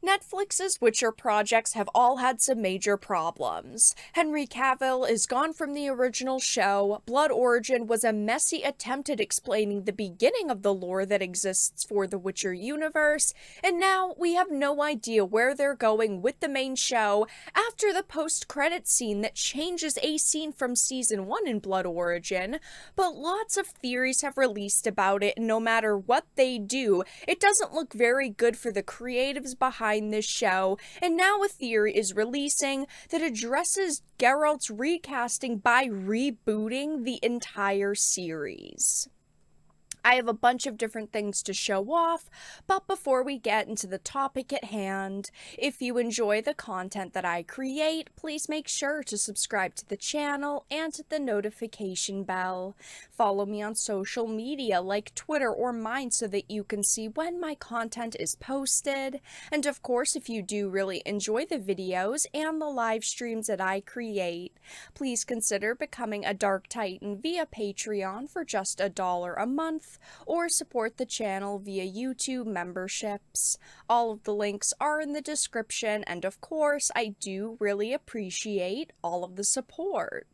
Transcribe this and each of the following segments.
Netflix's Witcher projects have all had some major problems. Henry Cavill is gone from the original show, Blood Origin was a messy attempt at explaining the beginning of the lore that exists for the Witcher universe, and now we have no idea where they're going with the main show after the post-credits scene that changes a scene from season 1 in Blood Origin, but lots of theories have released about it, and no matter what they do, it doesn't look very good for the creatives behind this show, and now a theory is releasing that addresses Geralt's recasting by rebooting the entire series. I have a bunch of different things to show off, but before we get into the topic at hand, if you enjoy the content that I create, please make sure to subscribe to the channel and the notification bell. Follow me on social media like Twitter or mine so that you can see when my content is posted. And of course, if you do really enjoy the videos and the live streams that I create, please consider becoming a Dark Titan via Patreon for just $1 a month, or support the channel via YouTube memberships. All of the links are in the description, and of course, I do really appreciate all of the support.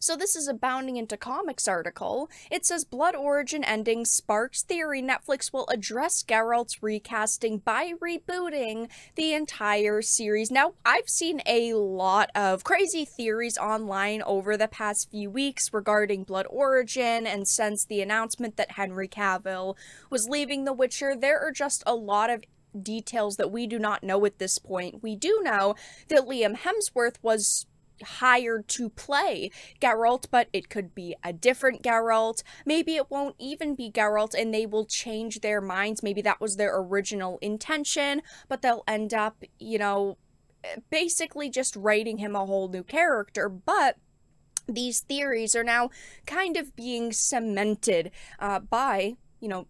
So this is a Bounding Into Comics article. It says Blood Origin ending sparks theory Netflix will address Geralt's recasting by rebooting the entire series. Now, I've seen a lot of crazy theories online over the past few weeks regarding Blood Origin, and since the announcement that Henry Cavill was leaving The Witcher, there are just a lot of details that we do not know at this point. We do know that Liam Hemsworth was hired to play Geralt, but it could be a different Geralt. Maybe it won't even be Geralt and they will change their minds. Maybe that was their original intention, but they'll end up, basically just writing him a whole new character. But these theories are now kind of being cemented by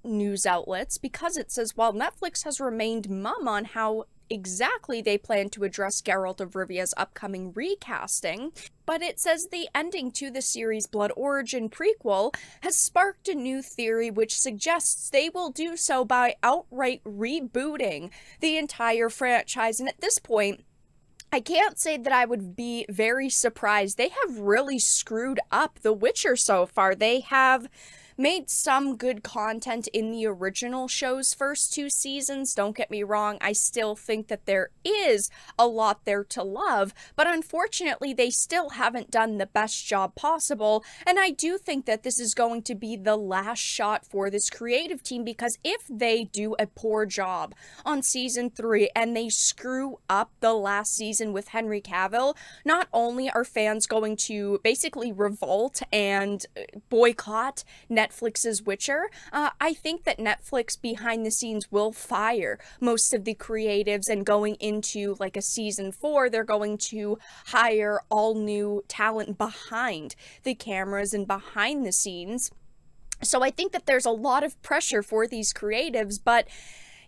news outlets, because it says while Netflix has remained mum on how exactly they plan to address Geralt of Rivia's upcoming recasting, but it says the ending to the series' Blood Origin prequel has sparked a new theory which suggests they will do so by outright rebooting the entire franchise. And at this point, I can't say that I would be very surprised. They have really screwed up The Witcher so far. They have made some good content in the original show's first 2 seasons. Don't get me wrong, I still think that there is a lot there to love, but unfortunately they still haven't done the best job possible, and I do think that this is going to be the last shot for this creative team, because if they do a poor job on season 3 and they screw up the last season with Henry Cavill, not only are fans going to basically revolt and boycott Netflix's Witcher, I think that Netflix behind the scenes will fire most of the creatives, and going into like a season 4, they're going to hire all new talent behind the cameras and behind the scenes. So I think that there's a lot of pressure for these creatives, but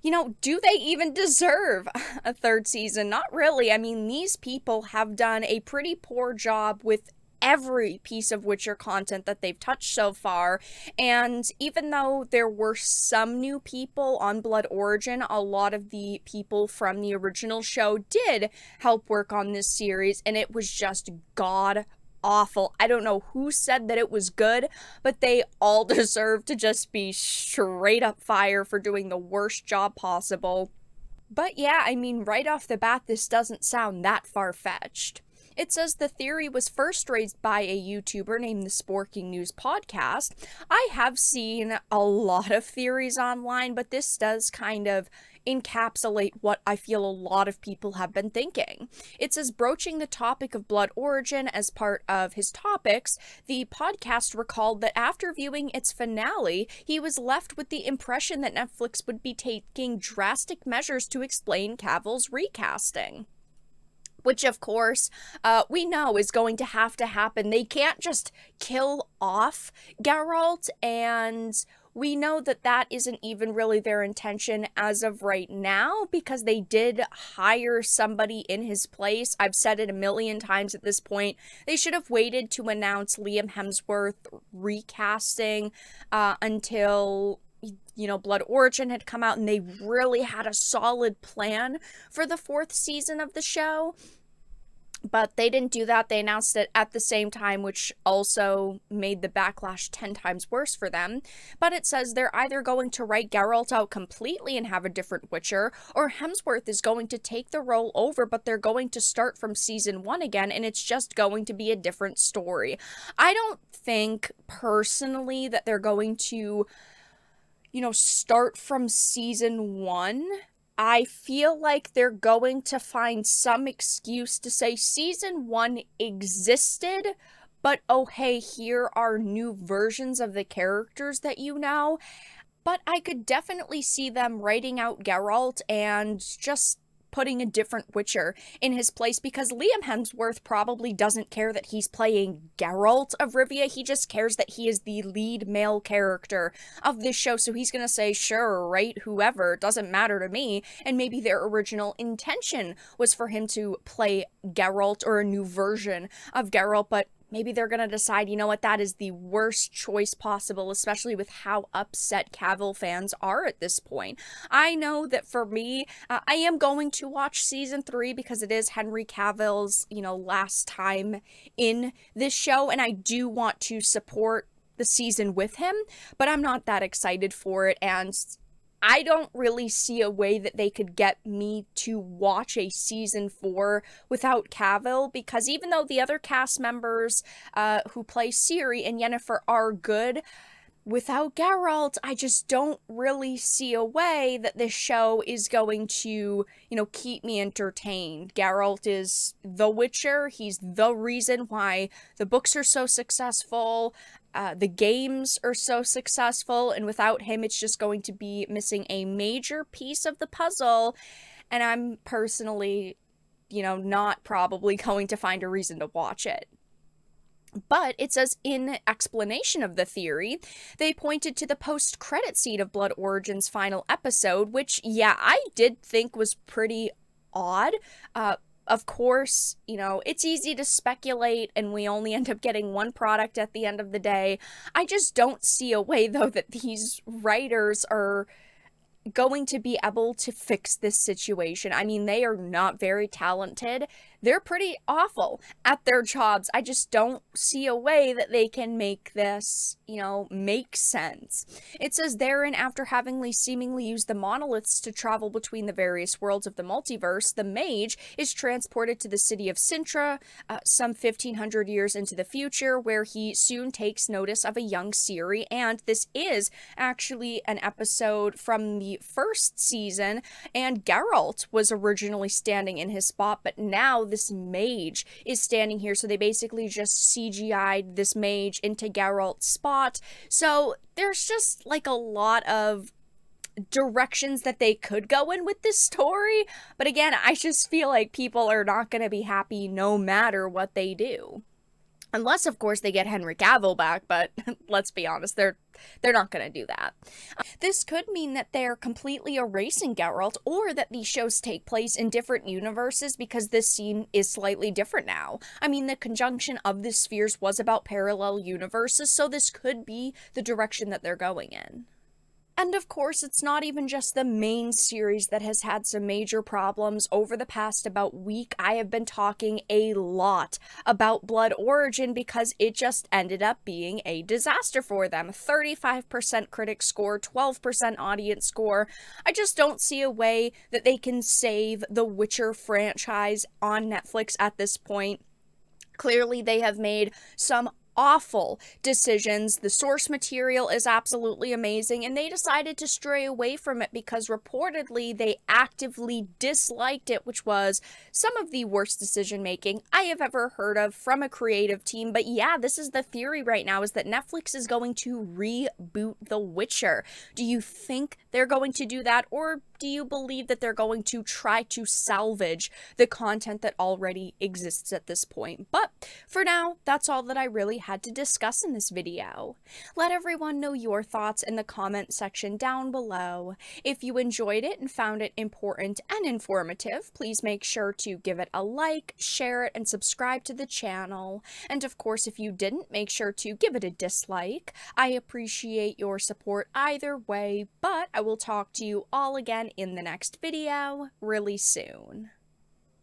do they even deserve a 3rd season? Not really. I mean, these people have done a pretty poor job with every piece of Witcher content that they've touched so far, and even though there were some new people on Blood Origin, a lot of the people from the original show did help work on this series, and it was just god awful. I don't know who said that it was good, but they all deserve to just be straight up fire for doing the worst job possible. But yeah, I mean, right off the bat, this doesn't sound that far-fetched. It says the theory was first raised by a YouTuber named the Sporking News Podcast. I have seen a lot of theories online, but this does kind of encapsulate what I feel a lot of people have been thinking. It says, broaching the topic of Blood Origin as part of his topics, the podcast recalled that after viewing its finale, he was left with the impression that Netflix would be taking drastic measures to explain Cavill's recasting. Which, of course, we know is going to happen. They can't just kill off Geralt, and we know that that isn't even really their intention as of right now, because they did hire somebody in his place. I've said it a million times at this point. They should have waited to announce Liam Hemsworth recasting until Blood Origin had come out and they really had a solid plan for the 4th season of the show. But they didn't do that. They announced it at the same time, which also made the backlash 10 times worse for them. But it says they're either going to write Geralt out completely and have a different Witcher, or Hemsworth is going to take the role over, but they're going to start from season 1 again, and it's just going to be a different story. I don't think, personally, that they're going to, start from season 1. I feel like they're going to find some excuse to say season 1 existed, but oh hey, here are new versions of the characters that you know. But I could definitely see them writing out Geralt and just putting a different Witcher in his place, because Liam Hemsworth probably doesn't care that he's playing Geralt of Rivia. He just cares that he is the lead male character of this show, so he's gonna say, sure, right, whoever, doesn't matter to me. And maybe their original intention was for him to play Geralt or a new version of Geralt, but maybe they're going to decide, you know what, that is the worst choice possible, especially with how upset Cavill fans are at this point. I know that for me, I am going to watch season 3 because it is Henry Cavill's, last time in this show, and I do want to support the season with him, but I'm not that excited for it, and I don't really see a way that they could get me to watch a season 4 without Cavill, because even though the other cast members who play Ciri and Yennefer are good, without Geralt, I just don't really see a way that this show is going to, keep me entertained. Geralt is the Witcher. He's the reason why the books are so successful. The games are so successful, and without him, it's just going to be missing a major piece of the puzzle, and I'm personally, not probably going to find a reason to watch it. But it says in explanation of the theory, they pointed to the post-credit scene of Blood Origin's final episode, which, yeah, I did think was pretty odd. Of course, it's easy to speculate and we only end up getting one product at the end of the day. I just don't see a way, though, that these writers are going to be able to fix this situation. I mean, they are not very talented. They're pretty awful at their jobs. I just don't see a way that they can make this, make sense. It says therein, after having seemingly used the monoliths to travel between the various worlds of the multiverse, the mage is transported to the city of Sintra, some 1500 years into the future, where he soon takes notice of a young Ciri, and this is actually an episode from the first season, and Geralt was originally standing in his spot, but now this mage is standing here, so they basically just CGI'd this mage into Geralt's spot. So there's just a lot of directions that they could go in with this story, but again, I just feel like people are not going to be happy no matter what they do. Unless, of course, they get Henry Cavill back, but let's be honest, they're not going to do that. This could mean that they're completely erasing Geralt, or that these shows take place in different universes because this scene is slightly different now. I mean, the conjunction of the spheres was about parallel universes, so this could be the direction that they're going in. And of course, it's not even just the main series that has had some major problems. Over the past about week, I have been talking a lot about Blood Origin because it just ended up being a disaster for them. 35% critic score, 12% audience score. I just don't see a way that they can save the Witcher franchise on Netflix at this point. Clearly, they have made some awful decisions. The source material is absolutely amazing, and they decided to stray away from it because reportedly they actively disliked it, which was some of the worst decision making I have ever heard of from a creative team. But yeah, this is the theory right now, is that Netflix is going to reboot The Witcher. Do you think they're going to do that, or do you believe that they're going to try to salvage the content that already exists at this point? But for now, that's all that I really had to discuss in this video. Let everyone know your thoughts in the comment section down below. If you enjoyed it and found it important and informative, please make sure to give it a like, share it, and subscribe to the channel. And of course, if you didn't, make sure to give it a dislike. I appreciate your support either way, but I will talk to you all again in the next video really soon.